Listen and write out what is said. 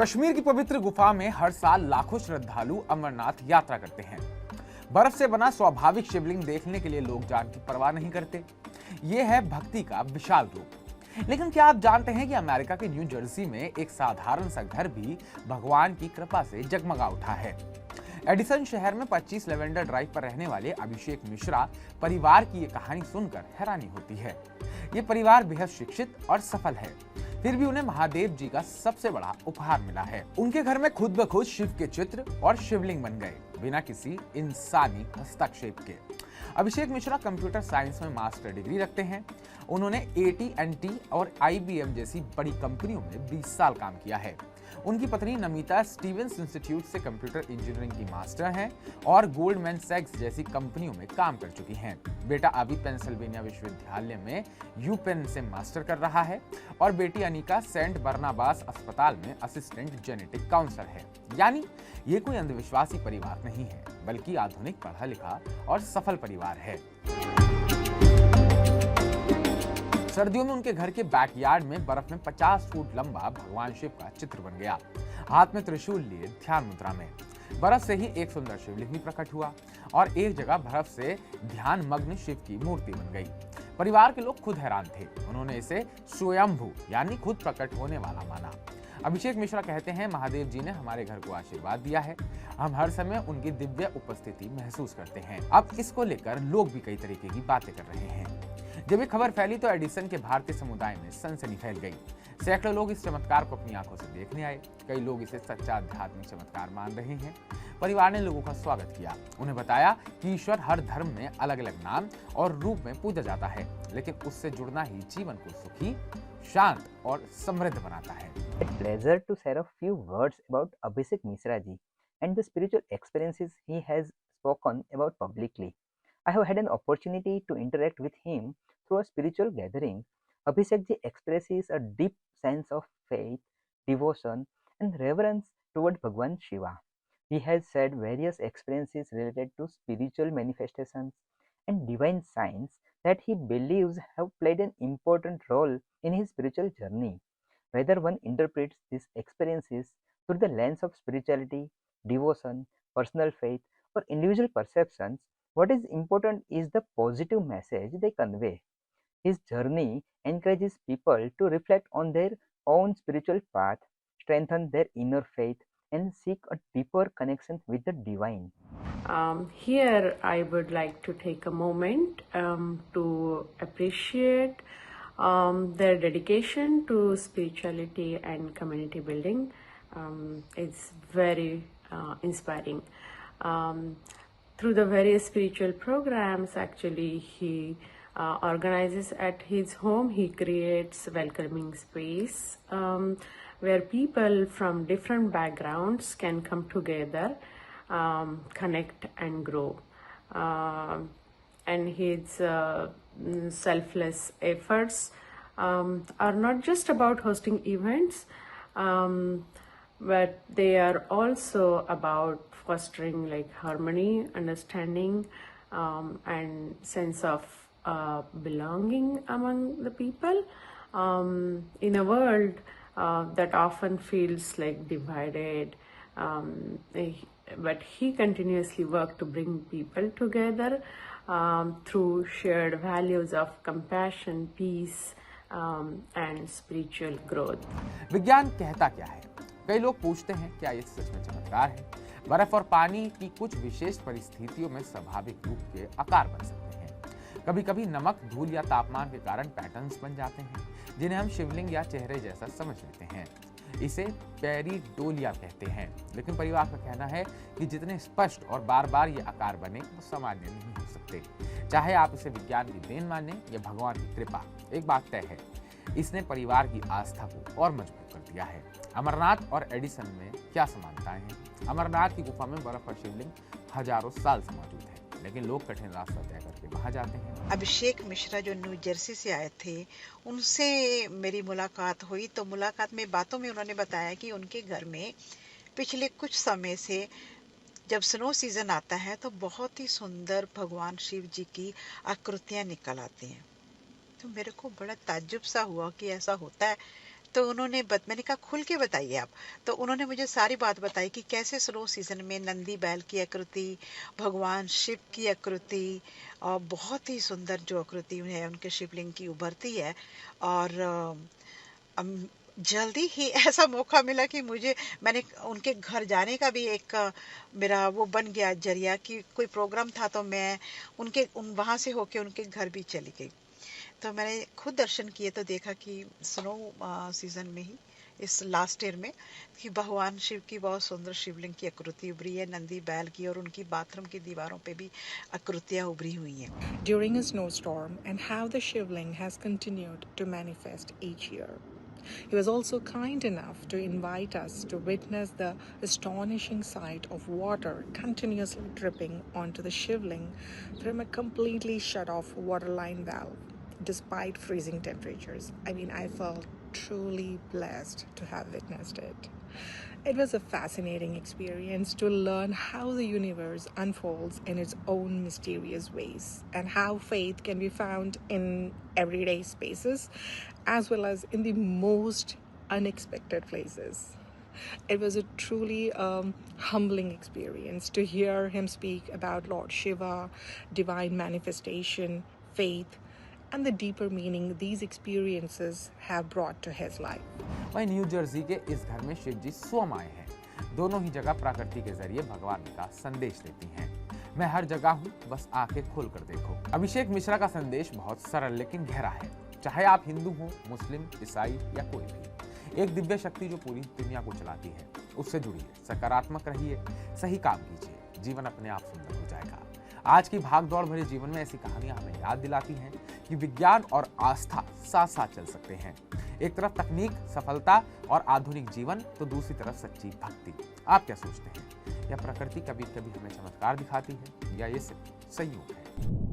कश्मीर की पवित्र गुफा में हर साल लाखों श्रद्धालु अमरनाथ यात्रा करते हैं। बर्फ से बना स्वाभाविक शिवलिंग देखने के लिए लोग जान की परवाह नहीं करते। यह है भक्ति का विशाल रूप। लेकिन क्या आप जानते हैं कि अमेरिका के न्यू जर्सी में एक साधारण सा घर भी भगवान की कृपा से जगमगा उठा है। एडिसन शहर में 25 लेवेंडर ड्राइव पर रहने वाले अभिषेक मिश्रा परिवार की ये कहानी सुनकर हैरानी होती है। ये परिवार बेहद शिक्षित और सफल है, फिर भी उन्हें महादेव जी का सबसे बड़ा उपहार मिला है। उनके घर में खुद ब खुद शिव के चित्र और शिवलिंग बन गए, बिना किसी इंसानी हस्तक्षेप के। अभिषेक मिश्रा कंप्यूटर साइंस में मास्टर डिग्री रखते हैं। उन्होंने AT&T और IBM जैसी बड़ी कंपनियों में 20 साल काम किया है। उनकी पत्नी नमिता स्टीवेंस इंस्टीट्यूट से कंप्यूटर इंजीनियरिंग की मास्टर हैं और गोल्डमैन सैक्स जैसी कंपनियों में काम कर चुकी हैं। बेटा अभी पेंसिल्वेनिया विश्वविद्यालय में यूपेन से मास्टर कर रहा है और बेटी अनिका सेंट बर्नाबास अस्पताल में असिस्टेंट जेनेटिक काउंसलर है। यानी ये कोई अंधविश्वासी परिवार नहीं है, बल्कि आधुनिक पढ़ा लिखा और सफल परिवार है। सर्दियों में उनके घर के बैकयार्ड में बर्फ में 50 फुट लंबा भगवान शिव का चित्र बन गया, हाथ में त्रिशूल लिए ध्यान मुद्रा में। बर्फ से ही एक सुंदर शिवलिंग भी प्रकट हुआ और एक जगह बर्फ से ध्यान मग्न शिव की मूर्ति बन गई। परिवार के लोग खुद हैरान थे। उन्होंने इसे स्वयंभू यानी खुद प्रकट होने वाला माना। अभिषेक मिश्रा कहते हैं, महादेव जी ने हमारे घर को आशीर्वाद दिया है। हम हर समय उनकी दिव्य उपस्थिति महसूस करते हैं। अब इसको लेकर लोग भी कई तरीके की बातें कर रहे हैं। जब ये खबर फैली तो एडिसन के भारतीय समुदाय में सनसनी फैल गई। सैकड़ों लोग इस चमत्कार को अपनी आंखों से देखने आए। कई लोग इसे सच्चा आध्यात्मिक चमत्कार मान रहे हैं। परिवार ने लोगों का स्वागत किया। उन्हें बताया कि ईश्वर हर धर्म में अलग अलग नाम और रूप में पूजा जाता है, लेकिन उससे जुड़ना ही जीवन को सुखी, शांत और समृद्ध बनाता है। It's a pleasure to share a few words about Abhishek Mishra ji and the spiritual experiences he has spoken about publicly. I have had an opportunity to interact with him through a spiritual gathering. Abhishek ji expresses a deep sense of faith, devotion, and reverence toward Bhagwan Shiva. He has shared various experiences related to spiritual manifestations and divine signs that he believes have played an important role in his spiritual journey. Whether one interprets these experiences through the lens of spirituality, devotion, personal faith, or individual perceptions, what is important is the positive message they convey. His journey encourages people to reflect on their own spiritual path, strengthen their inner faith, and seek a deeper connection with the divine. Here, I would like to take a moment to appreciate their dedication to spirituality and community building. It's very inspiring. Through the various spiritual programs, actually, he organizes at his home. He creates welcoming space where people from different backgrounds can come together, connect and grow. And his selfless efforts are not just about hosting events, but they are also about fostering like harmony, understanding, and sense of belonging among the people in a world that often feels like divided. But he continuously worked to bring people together through shared values of compassion, peace, and spiritual growth. विज्ञान कहता क्या है? कई लोग पूछते हैं, क्या ये सच में चमत्कार है? बर्फ और पानी की कुछ विशेष परिस्थितियों में स्वाभाविक रूप के आकार बन सकते हैं। कभी कभी नमक, धूल या तापमान के कारण पैटर्न्स बन जाते हैं, जिन्हें हम शिवलिंग या चेहरे जैसा समझ लेते हैं। इसे पेरिडोलिया कहते हैं। लेकिन परिवार का कहना है कि जितने स्पष्ट और बार बार ये आकार बने वो सामान्य नहीं हो सकते। चाहे आप इसे विज्ञान की देन माने या भगवान की कृपा, एक बात तय है, इसने परिवार की आस्था को और मजबूत कर दिया है। अमरनाथ और एडिसन में क्या समानताएं हैं? अमरनाथ की गुफा में बर्फ और शिवलिंग हजारों साल से मौजूद है, लेकिन लोग कठिन रास्ता तय करके वहां जाते हैं। अभिषेक मिश्रा जो न्यू जर्सी से आए थे, उनसे मेरी मुलाकात हुई तो मुलाकात में बातों में उन्होंने बताया कि उनके घर में पिछले कुछ समय से जब स्नो सीजन आता है तो बहुत ही सुंदर भगवान शिव जी की आकृतियां निकल आती हैं। तो मेरे को बड़ा ताज्जुब सा हुआ कि ऐसा होता है। तो मैंने कहा खुल के बताइए आप। तो उन्होंने मुझे सारी बात बताई कि कैसे स्नो सीजन में नंदी बैल की आकृति, भगवान शिव की आकृति, और बहुत ही सुंदर जो आकृति है उनके शिवलिंग की उभरती है। और जल्दी ही ऐसा मौका मिला कि मैंने उनके घर जाने का भी एक मेरा वो बन गया जरिया, कि कोई प्रोग्राम था तो मैं वहां से होके उनके घर भी चली गई। तो मैंने खुद दर्शन किए तो देखा कि स्नो सीजन में ही, इस लास्ट ईयर में, कि भगवान शिव की बहुत सुंदर शिवलिंग की आकृति उभरी है, नंदी बैल की, और उनकी बाथरूम की दीवारों पे भी आकृतियां उभरी हुई हैं। During a snowstorm, and how the shivling has continued to manifest each year. He was also kind enough to invite us to witness the astonishing sight of water continuously dripping onto the shivling from a completely shut-off waterline valve, despite freezing temperatures. I mean, I felt truly blessed to have witnessed it. It was a fascinating experience to learn how the universe unfolds in its own mysterious ways, and how faith can be found in everyday spaces as well as in the most unexpected places. It was a truly humbling experience to hear him speak about Lord Shiva, divine manifestation, faith, and the deeper meaning these experiences have brought to his life. वहीं new Jersey के इस घर में शिव जी स्वयं आए हैं। दोनों ही जगह प्रकृति के जरिए भगवान का संदेश देती हैं। मैं हर जगह हूँ, बस आंखें खोल कर देखो। अभिषेक मिश्रा का संदेश बहुत सरल लेकिन गहरा है। चाहे आप हिंदू हो, मुस्लिम, ईसाई या कोई भी, एक दिव्य शक्ति जो पूरी दुनिया को चलाती है, उससे जुड़िए, सकारात्मक रहिए, सही काम कीजिए, जीवन अपने आप सुंदर हो जाएगा। आज की भागदौड़ भरे जीवन में ऐसी कहानियां हमें याद दिलाती हैं कि विज्ञान और आस्था साथ साथ चल सकते हैं। एक तरफ तकनीक, सफलता और आधुनिक जीवन, तो दूसरी तरफ सच्ची भक्ति। आप क्या सोचते हैं? या प्रकृति कभी कभी हमें चमत्कार दिखाती है, या ये सिर्फ संयोग है?